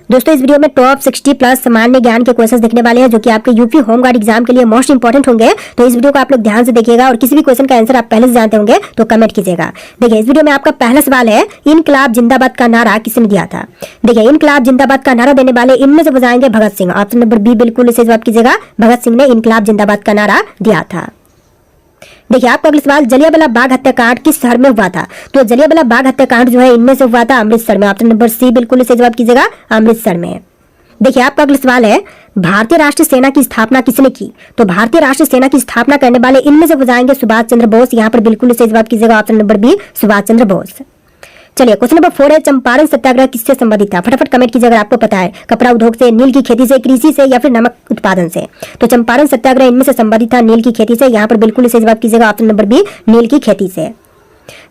दोस्तों इस वीडियो में टॉप 60 प्लस सामान्य ज्ञान के क्वेश्चंस देखने वाले हैं जो कि आपके यूपी होमगार्ड एग्जाम के लिए मोस्ट इंपोर्टेंट होंगे। तो इस वीडियो को आप लोग ध्यान से देखिएगा और किसी भी क्वेश्चन का आंसर आप पहले से जानते होंगे तो कमेंट कीजिएगा। देखिए इस वीडियो में आपका पहला सवाल है, इनकलाब जिंदाबाद का नारा किसने दिया था। देखिए इनकलाब जिंदाबाद का नारा देने वाले इनमें से बताएंगे Bhagat Singh. Option number B बिल्कुल इसे जवाब कीजिएगा, भगत सिंह ने इनकलाब जिंदाबाद का नारा दिया था। देखिए आपका अगला सवाल, जलियांवाला बाग हत्याकांड किस शहर में हुआ था। तो जलियांवाला बाग हत्याकांड जो है इनमें से हुआ था अमृतसर में। ऑप्शन नंबर सी बिल्कुल इसे जवाब कीजिएगा, अमृतसर में। देखिए आपका अगला सवाल है, भारतीय राष्ट्रीय सेना की स्थापना किसने की। तो भारतीय राष्ट्रीय सेना की स्थापना करने वाले इनमें से बताएंगे सुभाष चंद्र बोस। यहाँ पर बिल्कुल इसे जवाब कीजिएगा, option number B Subhash Chandra Bose. चलिए क्वेश्चन नंबर 4 है, चंपारण सत्याग्रह किससे संबंधित था। फटाफट कमेंट कीजिए अगर आपको पता है। कपड़ा उद्योग से, नील की खेती से, कृषि से या फिर नमक उत्पादन से। तो चंपारण सत्याग्रह इनमें से संबंधित था नील की खेती से। यहाँ पर बिल्कुल इसे जवाब कीजिएगा, ऑप्शन नंबर बी नील की खेती से।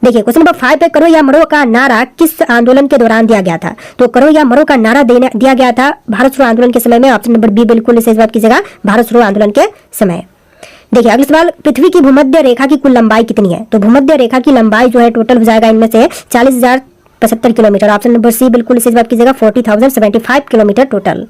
देखिए क्वेश्चन नंबर 5 पे, करो या मरो का नारा किस आंदोलन के दौरान दिया गया था। तो करो या मरो का नारा दिया गया था भारत छोड़ो आंदोलन के समय में। ऑप्शन नंबर बी बिल्कुल इसे जवाब कीजिएगा, भारत छोड़ो आंदोलन के समय। देखिए अगला सवाल, पृथ्वी की भूमध्य रेखा की कुल लंबाई कितनी है। तो भूमध्य रेखा की लंबाई जो है टोटल हो जाएगा इनमें से 40,075 किलोमीटर। ऑप्शन नंबर सी बिल्कुल इसे जवाब कीजिएगा, 40,075 किलोमीटर टोटल।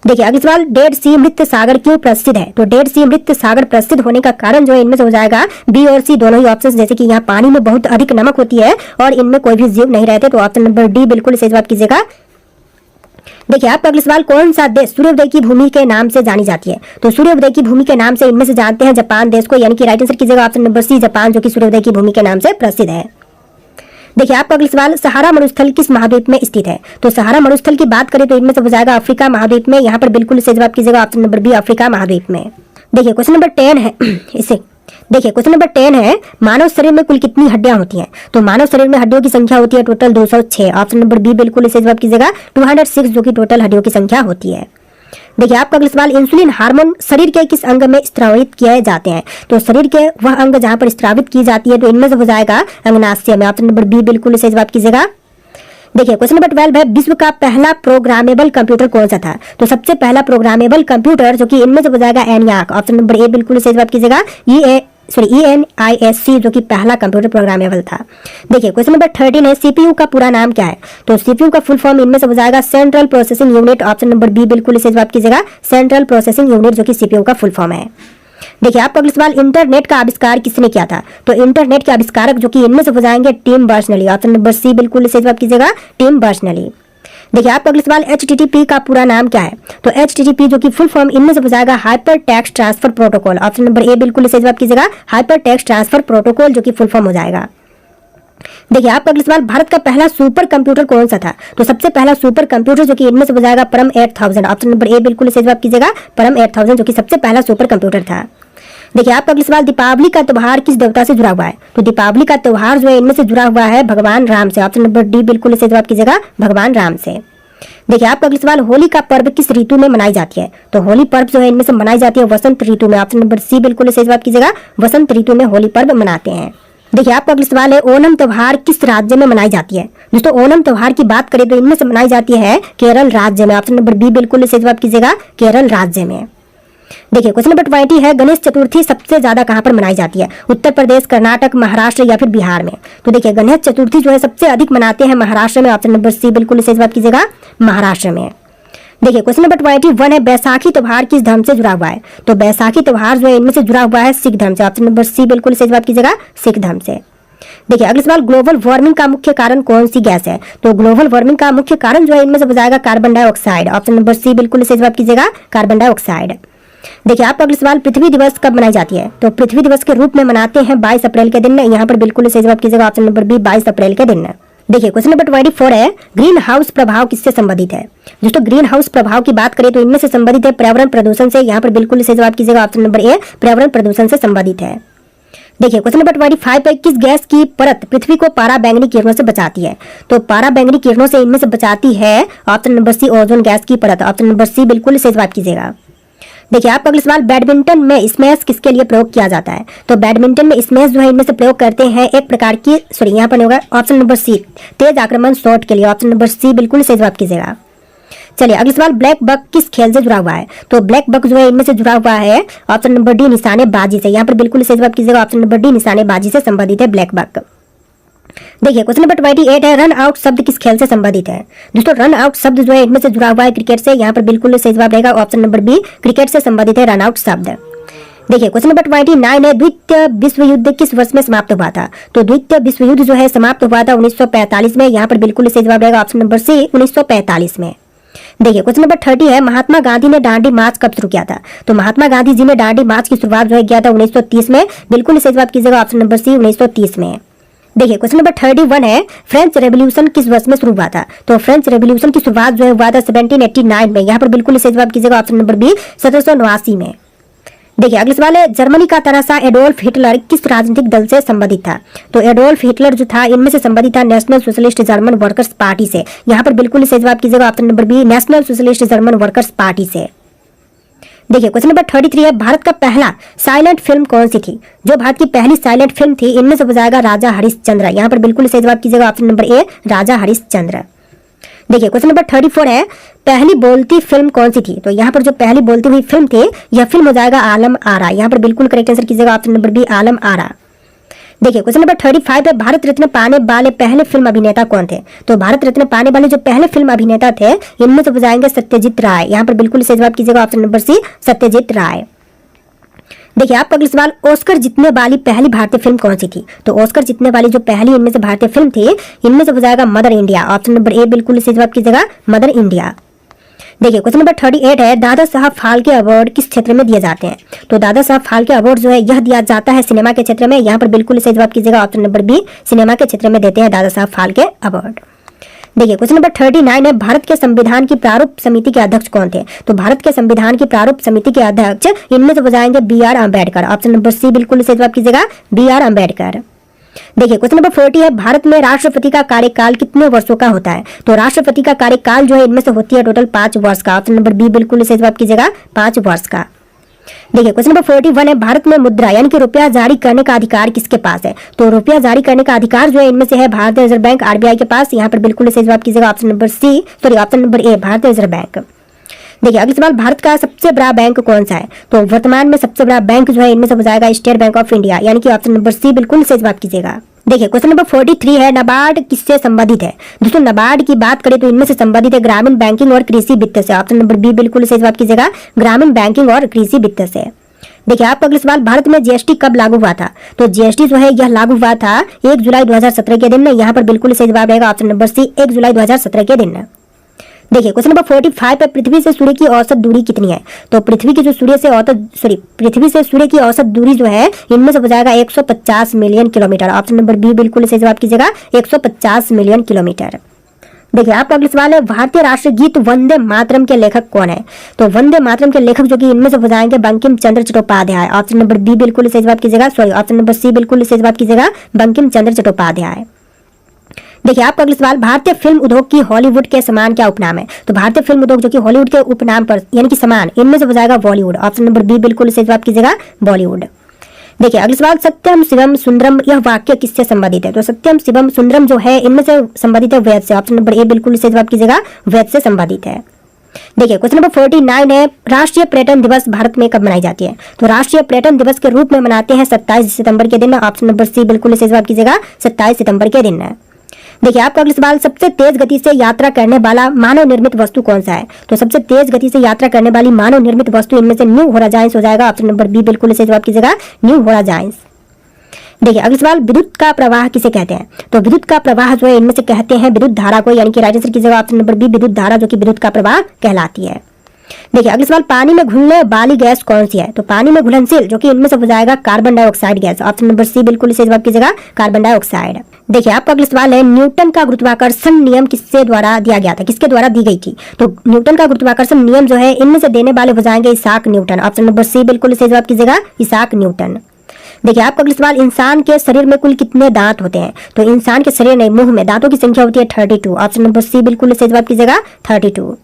देखिए अगला सवाल, डेड सी मृत सागर क्यों प्रसिद्ध है। तो डेड सी मृत सागर प्रसिद्ध होने का कारण जो है इनमें से हो जाएगा बी और सी दोनों ही ऑप्शन, जैसे कि यहाँ पानी में बहुत अधिक नमक होती है और इनमें कोई भी जीव नहीं रहते। तो ऑप्शन नंबर डी बिल्कुल इसे जवाब कीजिएगा। देखिए आपका अगला सवाल, कौन सा देश सूर्योदय की भूमि के नाम से जानी जाती है। तो सूर्योदय की भूमि के नाम से इनमें से जानते हैं जापान देश को, यानी कि राइट आंसर कीजिएगा ऑप्शन नंबर सी जापान, जो कि सूर्योदय की भूमि के नाम से प्रसिद्ध है। देखिए आपका अगला सवाल, सहारा मरुस्थल किस महाद्वीप में स्थित है। तो सहारा मरुस्थल की बात करें तो इनमें से हो जाएगा अफ्रीका महाद्वीप में। यहाँ पर बिल्कुल इसे जवाब कीजिएगा, ऑप्शन नंबर बी अफ्रीका महाद्वीप में। देखिए क्वेश्चन नंबर 10 है देखिए क्वेश्चन नंबर 10 है, मानव शरीर में कुल कितनी हड्डियां होती हैं। तो मानव शरीर में हड्डियों की संख्या होती है टोटल 206। ऑप्शन नंबर बी बिल्कुल इसे जवाब कीजिएगा, 206 जो कि टोटल हड्डियों की संख्या होती है। देखिए आपका अगला सवाल, इंसुलिन हार्मोन शरीर के किस अंग में स्रावित किए जाते हैं। तो शरीर के वह अंग जहां पर स्रावित की जाती है तो इनमें से हो जाएगा अंगनाशय में। ऑप्शन नंबर बी बिल्कुल इसे जवाब कीजिएगा। देखिए क्वेश्चन नंबर 12 है, विश्व का पहला प्रोग्रामेबल कंप्यूटर कौन सा था। तो सबसे पहला प्रोग्रामेबल कंप्यूटर जो कि इनमें से हो जाएगा ENIAC। ऑप्शन नंबर ए बिल्कुल इसे जवाब कीजिएगा, ENISC जो कि पहला कंप्यूटर प्रोग्रामेबल था। देखिए क्वेश्चन नंबर 13 है, सीपीयू का पूरा नाम क्या है। तो सीपीयू का फुल फॉर्म इनमें से हो जाएगा central processing unit. Option number B बिल्कुल इसे जवाब कीजिएगा, सेंट्रल प्रोसेसिंग यूनिट जो कि सीपीयू का फुल फॉर्म है। देखिए आपका अगला सवाल, इंटरनेट का आविष्कार किसने किया था। तो इंटरनेट के आविष्कारक जो कि इनमें से हो जाएंगे Tim Berners Lee. Option number C बिल्कुल इसे जवाब कीजिएगा, टिम बर्नर्स-ली। देखिए आपका अगला सवाल, HTTP का पूरा नाम क्या है। तो HTTP जो कि फुल फॉर्म इनमें से हो जाएगा hyper text transfer protocol. Option number A बिल्कुल इसे जवाब कीजिएगा, हाइपर टेक्स्ट ट्रांसफर प्रोटोकॉल जो कि फुल फॉर्म हो जाएगा। देखिए आपका अगला सवाल, भारत का पहला सुपर कंप्यूटर कौन सा था। तो सबसे पहला सुपर कंप्यूटर जो कि इनमें से हो जाएगा परम 8000। ऑप्शन नंबर ए बिल्कुल इसे जवाब कीजिएगा, परम 8000 जो कि सबसे पहला सुपर कंप्यूटर था। देखिए आपका अगला सवाल, दीपावली का त्योहार किस देवता से जुड़ा हुआ है। तो दीपावली का त्योहार जो है इनमें से जुड़ा हुआ है भगवान राम से। ऑप्शन नंबर डी बिल्कुल इसे जवाब कीजिएगा, भगवान राम से। देखिए आपका अगला सवाल, होली का पर्व किस ऋतु में मनाई जाती है। तो होली पर्व जो है इनमें से मनाई जाती है वसंत ऋतु में। ऑप्शन नंबर सी बिल्कुल इसे जवाब कीजिएगा, वसंत ऋतु में होली पर्व मनाते हैं। देखिए आपका अगला सवाल है, ओणम त्योहार किस राज्य में मनाई जाती है। दोस्तों ओणम त्योहार की बात करें तो इनमें से मनाई जाती है केरल राज्य में। ऑप्शन नंबर बी बिल्कुल इसे जवाब कीजिएगा, केरल राज्य में। देखिए क्वेश्चन नंबर 20 है, गणेश चतुर्थी सबसे ज्यादा कहां पर मनाई जाती है। उत्तर प्रदेश, कर्नाटक, महाराष्ट्र या फिर बिहार में। तो देखिए गणेश चतुर्थी जो है सबसे अधिक मनाते हैं महाराष्ट्र में। ऑप्शन नंबर सी बिल्कुल इसे जवाब कीजिएगा, महाराष्ट्र में। देखिए क्वेश्चन नंबर 21 है, बैसाखी त्योहार किस धर्म से जुड़ा हुआ है। तो बैसाखी त्योहार जो है इनमें से जुड़ा हुआ है सिख धर्म से। ऑप्शन नंबर सी बिल्कुल इसे जवाब कीजिएगा, सिख धर्म से। देखिए अगला सवाल, ग्लोबल वार्मिंग का मुख्य कारण कौन सी गैस है। तो ग्लोबल वार्मिंग का मुख्य कारण जो है इनमें से हो जाएगा carbon dioxide. Option number C बिल्कुल इसे जवाब कीजिएगा, कार्बन डाइऑक्साइड। देखिए आपका अगला सवाल, पृथ्वी दिवस कब मनाई जाती है। तो पृथ्वी दिवस के रूप में मनाते हैं 22 अप्रैल के दिन। यहाँ पर बिल्कुल इसे जवाब कीजिएगा, ऑप्शन नंबर बी 22 अप्रैल के दिन। देखिए क्वेश्चन नंबर 24 है, ग्रीन हाउस प्रभाव किससे संबंधित है। दोस्तों ग्रीन हाउस प्रभाव की बात करें तो इनमें से संबंधित है पर्यावरण प्रदूषण से। यहाँ पर बिल्कुल इसे जवाब कीजिएगा, ऑप्शन नंबर ए पर्यावरण प्रदूषण से संबंधित है। देखिए क्वेश्चन नंबर 25 है, किस गैस की परत पृथ्वी को पारा बैंगनी किरणों से बचाती है। तो पारा बैंगनी किरणों से इनमें से बचाती है option number C ozone gas की परत। ऑप्शन नंबर सी बिल्कुल इसे जवाब कीजिएगा। देखिए आपका अगला सवाल, बैडमिंटन में स्मैश किसके लिए प्रयोग किया जाता है। तो बैडमिंटन में स्मैश जो है इनमें से प्रयोग करते हैं एक प्रकार की यहाँ पर होगा ऑप्शन नंबर सी तेज आक्रमण शॉट के लिए। ऑप्शन नंबर सी बिल्कुल इसे जवाब कीजिएगा। चलिए अगला सवाल, ब्लैक बक किस खेल से जुड़ा हुआ है। तो ब्लैक बक जो है इनमें से जुड़ा हुआ है ऑप्शन नंबर डी निशानेबाजी से। यहाँ पर बिल्कुल इसे जवाब कीजिएगा, ऑप्शन नंबर डी निशानेबाजी से संबंधित है ब्लैक बक। देखिए क्वेश्चन नंबर 28 है, रन आउट शब्द किस खेल से संबंधित है। दोस्तों रन आउट शब्द जो है इनमें से जुड़ा हुआ है क्रिकेट से। यहाँ पर बिल्कुल सही जवाब रहेगा ऑप्शन नंबर बी, क्रिकेट से संबंधित है रन आउट शब्द। देखिए क्वेश्चन नंबर 29 है, द्वितीय विश्व युद्ध किस वर्ष में समाप्त हुआ था। तो द्वितीय विश्व युद्ध जो है समाप्त हुआ था 1945 में। यहाँ पर बिल्कुल सही जवाब रहेगा ऑप्शन नंबर सी, 1945 में। देखिए क्वेश्चन नंबर 30 है, महात्मा गांधी ने दांडी मार्च कब शुरू किया था। तो महात्मा गांधी जी ने दांडी मार्च की शुरुआत जो है किया था 1930 में। बिल्कुल सही जवाब कीजिएगा ऑप्शन नंबर सी, 1930 में। देखिए क्वेश्चन नंबर 31 है, फ्रेंच रेवोल्यूशन किस वर्ष में शुरू हुआ था। तो फ्रेंच रेवोल्यूशन की शुरुआत जो है हुआ था 1789 में। यहाँ पर बिल्कुल सही जवाब कीजिएगा ऑप्शन नंबर बी, 1789 में। देखिए अगला सवाल है, जर्मनी का तराशा एडोल्फ हिटलर किस राजनीतिक दल से संबंधित था। तो एडोल्फ हिटलर जो था इनमें से संबंधित था National Socialist German Workers Party से। यहाँ पर बिल्कुल सही जवाब कीजिएगा option number B, National Socialist German Workers Party से। देखिए क्वेश्चन नंबर 33 है, भारत का पहला साइलेंट फिल्म कौन सी थी। जो भारत की पहली साइलेंट फिल्म थी इनमें से हो जाएगा राजा हरिश्चंद्र। यहाँ पर बिल्कुल सही जवाब कीजिएगा ऑप्शन नंबर ए, राजा हरिश्चंद्र। देखिए क्वेश्चन नंबर 34 है, पहली बोलती फिल्म कौन सी थी। तो यहाँ पर जो पहली बोलती हुई फिल्म थी यह फिल्म हो जाएगा आलम आरा। यहाँ पर बिल्कुल करेक्ट आंसर कीजिएगा option number B, Alam Ara. देखिए क्वेश्चन नंबर 35 है, भारत रत्न पाने वाले पहले फिल्म अभिनेता कौन थे। तो भारत रत्न पाने वाले जो पहले फिल्म अभिनेता थे इनमें से हो जाएंगे सत्यजीत राय। यहाँ पर बिल्कुल सही जवाब कीजिएगा ऑप्शन नंबर सी, सत्यजीत राय। देखिए आपका अगला सवाल, ऑस्कर जीतने वाली पहली भारतीय फिल्म कौन सी थी। तो ऑस्कर जीतने वाली जो पहली इनमें से भारतीय फिल्म थी इनमें से हो जाएगा mother India. Option number A बिल्कुल सही जवाब कीजिएगा, मदर इंडिया। देखिए क्वेश्चन नंबर 38 है, दादा साहब फाल्के अवार्ड किस क्षेत्र में दिए जाते हैं। तो दादा साहब फाल्के अवार्ड जो है यह दिया जाता है सिनेमा के क्षेत्र में। यहाँ पर बिल्कुल सही जवाब कीजिएगा ऑप्शन नंबर बी, सिनेमा के क्षेत्र में देते हैं दादा साहब फाल्के अवार्ड। देखिए क्वेश्चन नंबर 39 है, भारत के संविधान की प्रारूप समिति के अध्यक्ष कौन थे। तो भारत के संविधान की प्रारूप समिति के अध्यक्ष इनमें से हो जाएंगे B R. Ambedkar. Option number C बिल्कुल सही जवाब कीजिएगा, बी.आर. अम्बेडकर। देखिए क्वेश्चन नंबर 40 है, भारत में राष्ट्रपति का कार्यकाल कितने वर्षों का होता है। तो राष्ट्रपति का कार्यकाल जो है इनमें से होती है टोटल 5 वर्ष का। ऑप्शन नंबर बी बिल्कुल सही जवाब कीजिएगा, 5 वर्ष का। देखिए क्वेश्चन नंबर 41 है, भारत में मुद्रा यानी कि रुपया जारी करने का अधिकार किसके पास है। तो रुपया जारी करने का अधिकार जो है इनमें से है भारतीय रिजर्व बैंक, आरबीआई के पास। यहाँ पर बिल्कुल सही जवाब कीजिएगा ऑप्शन नंबर ए, भारतीय रिजर्व बैंक। देखिए अगला सवाल, भारत का सबसे बड़ा बैंक कौन सा है। तो वर्तमान में सबसे बड़ा बैंक जो है इनमें से हो जाएगा स्टेट बैंक ऑफ इंडिया, यानी कि ऑप्शन नंबर सी बिल्कुल सही जवाब कीजिएगा। देखिए क्वेश्चन नंबर 43 है, नाबार्ड किससे संबंधित है। दोस्तों नाबार्ड की बात करें तो इनमें से संबंधित है ग्रामीण बैंकिंग और कृषि वित्त से। ऑप्शन नंबर बी बिल्कुल सही जवाब कीजिएगा, ग्रामीण बैंकिंग और कृषि वित्त से। देखिए आपका अगला सवाल, भारत में जीएसटी कब लागू हुआ था। तो जीएसटी जो है यह लागू हुआ था 1 जुलाई 2017 के दिन। यहाँ पर बिल्कुल सही जवाब रहेगा ऑप्शन नंबर सी, 1 जुलाई 2017 के दिन। देखिए क्वेश्चन नंबर 45 पे, पृथ्वी से सूर्य की औसत दूरी कितनी है। तो पृथ्वी की जो पृथ्वी से सूर्य की औसत दूरी जो है इनमें से हो जाएगा 150 million kilometre. Option number B बिल्कुल सही जवाब कीजिएगा, 150 मिलियन किलोमीटर। देखिए आपका अगला सवाल है, भारतीय राष्ट्रीय गीत वंदे मातरम के लेखक कौन है। तो वंदे मातरम के लेखक जो कि इनमें से हो जाएंगे Bankim Chandra Chattopadhyay. Option number B बिल्कुल सही जवाब कीजिएगा, ऑप्शन नंबर सी बिल्कुल सही जवाब कीजिएगा, बंकिम चंद्र चट्टोपाध्याय। देखिए आपका अगला सवाल, भारतीय फिल्म उद्योग की हॉलीवुड के समान क्या उपनाम है। तो भारतीय फिल्म उद्योग जो कि हॉलीवुड के उपनाम पर यानी कि समान इनमें से हो जाएगा बॉलीवुड। ऑप्शन नंबर बी बिल्कुल सही जवाब कीजिएगा, बॉलीवुड। देखिए अगला सवाल, सत्यम शिवम सुंदरम यह वाक्य किससे संबंधित है। तो सत्यम शिवम सुंदरम जो है इनमें से संबंधित है वेद से। ऑप्शन नंबर ए बिल्कुल सही जवाब कीजिएगा, वेद से संबंधित है। देखिए क्वेश्चन नंबर 49 है, राष्ट्रीय पर्यटन दिवस भारत में कब मनाई जाती है। तो राष्ट्रीय पर्यटन दिवस के रूप में मनाते हैं 27 सितंबर के दिन। ऑप्शन नंबर सी बिल्कुल सही जवाब कीजिएगा, 27 सितंबर के दिन। देखिए आपका अगला सवाल, सबसे तेज गति से यात्रा करने वाला मानव निर्मित वस्तु कौन सा है। तो सबसे तेज गति से यात्रा करने वाली मानव निर्मित वस्तु इनमें से न्यू होराइजन्स हो जाएगा। ऑप्शन नंबर बी बिल्कुल सही जवाब कीजिएगा, न्यू होराइजन्स। देखिए अगला सवाल, विद्युत का प्रवाह किसे कहते हैं। तो विद्युत का प्रवाह जो है इनमें से कहते हैं विद्युत धारा को, यानी कि राइट आंसर कीजिएगा ऑप्शन नंबर बी, विद्युत धारा जो कि विद्युत का प्रवाह कहलाती है। देखिए अगला सवाल, पानी में घुलने वाली गैस कौन सी है। तो पानी में घुलनशील जो कि इनमें से हो जाएगा carbon dioxide gas. Option number C बिल्कुल सही जवाब कीजिएगा, कार्बन डाइऑक्साइड। देखिए आपका अगला सवाल है, न्यूटन का गुरुत्वाकर्षण नियम किसके द्वारा दिया गया था, किसके द्वारा दी गई थी। तो न्यूटन का गुरुत्वाकर्षण नियम जो है इनमें से देने वाले हो जाएंगे Isaac Newton. Option number C बिल्कुल सही जवाब कीजिएगा, इसाक न्यूटन। देखिए आपका अगला सवाल, इंसान के शरीर में कुल कितने दांत होते हैं। तो इंसान के शरीर में मुंह में दांतों की संख्या होती है 32। ऑप्शन नंबर सी बिल्कुल सही जवाब कीजिएगा, 32।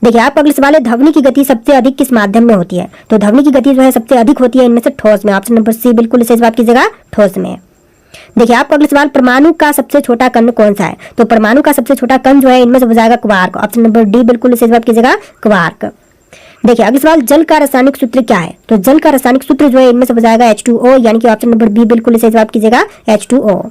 देखिए आपका अगला सवाल है, ध्वनि की गति सबसे अधिक किस माध्यम में होती है। तो ध्वनि की गति जो है सबसे अधिक होती है इनमें से ठोस में। ऑप्शन नंबर सी बिल्कुल सही जवाब कीजिएगा, ठोस में। देखिए आपका अगला सवाल, परमाणु का सबसे छोटा कण कौन सा है। तो परमाणु का सबसे छोटा कण जो है इनमें से हो जाएगा क्वार्क। ऑप्शन नंबर डी बिल्कुल सही जवाब कीजिएगा, क्वार्क। देखिए अगला सवाल, जल का रासायनिक सूत्र क्या है। तो जल का रासायनिक सूत्र जो है इनमें से हो जाएगा H2O, यानी कि ऑप्शन नंबर बी बिल्कुल सही जवाब कीजिएगा, H2O।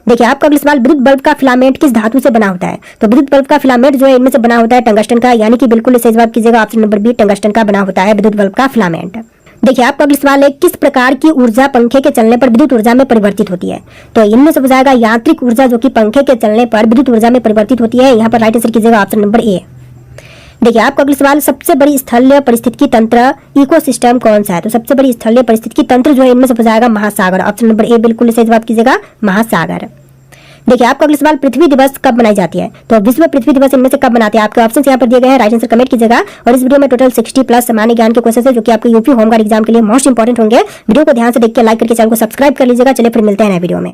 देखिए आपका अगला सवाल, विद्युत बल्ब का फिलामेंट किस धातु से बना होता है? तो विद्युत बल्ब का फिलामेंट जो है इनमें से बना होता है टंगस्टन का, यानी कि बिल्कुल सही जवाब कीजिएगा ऑप्शन नंबर बी, टंगस्टन का बना होता है विद्युत बल्ब का फिलामेंट। देखिए आपका अगला सवाल है, किस प्रकार की ऊर्जा पंखे के चलने पर विद्युत ऊर्जा में परिवर्तित होती है? तो इनमें से हो जाएगा यांत्रिक ऊर्जा जो कि पंखे के चलने पर विद्युत ऊर्जा में परिवर्तित होती है। यहाँ पर राइट आंसर कीजिएगा ऑप्शन नंबर ए। देखिए आपका अगला सवाल, सबसे बड़ी स्थलीय पारिस्थितिकी तंत्र इकोसिस्टम कौन सा है? तो सबसे बड़ी स्थलीय पारिस्थितिकी तंत्र जो है इनमें से हो जाएगा महासागर, ऑप्शन नंबर ए बिल्कुल सही जवाब कीजिएगा महासागर। देखिए आपका अगला सवाल, पृथ्वी दिवस कब मनाई जाती है? तो विश्व पृथ्वी दिवस इनमें से कब मनाते हैं? आपके ऑप्शन यहाँ पर दिए गए हैं, राइट आंसर कमेंट कीजिएगा। और इस वीडियो में टोटल 60 प्लस सामान्य ज्ञान के क्वेश्चन है जो कि आपके यूपी होमगार्ड एग्जाम के लिए मोस्ट इंपॉर्टेंट होंगे। वीडियो को ध्यान से देख के लाइक करके चैनल को सब्सक्राइब कर लीजिएगा। चलिए फिर मिलते हैं नए वीडियो में।